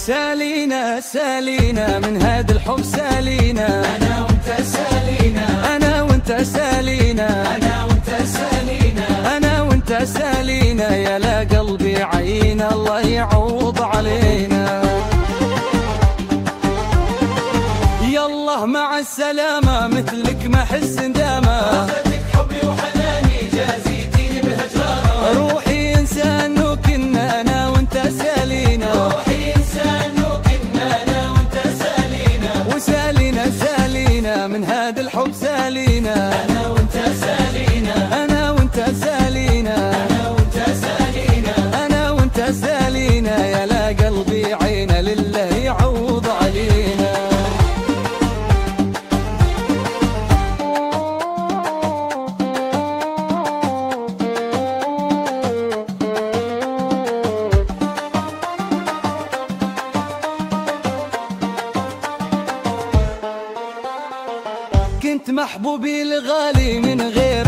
سالينا سالينا من هذا الحب سالينا، أنا وأنت سالينا، أنا وأنت سالينا، أنا وأنت سالينا، أنا وأنت سالينا. يا لا قلبي عينا الله يعوض علينا. يالله مع السلامة مثلك ما حس ندامة، أخذتك حبي وحناني جازيتيني بهجرانة. روحي إنسان وكنا أنا وأنت سالينا، روحي إنسان وكنا أنا وأنت سالينا، وسالينا سالينا من هذا الحب سالينا، أنا وأنت سالينا، أنا وأنت سالينا، أنا وأنت سالينا، أنا وأنت سالينا. يا لا قلبي عينا لله يعوض علينا. كنت محبوبي الغالي من غير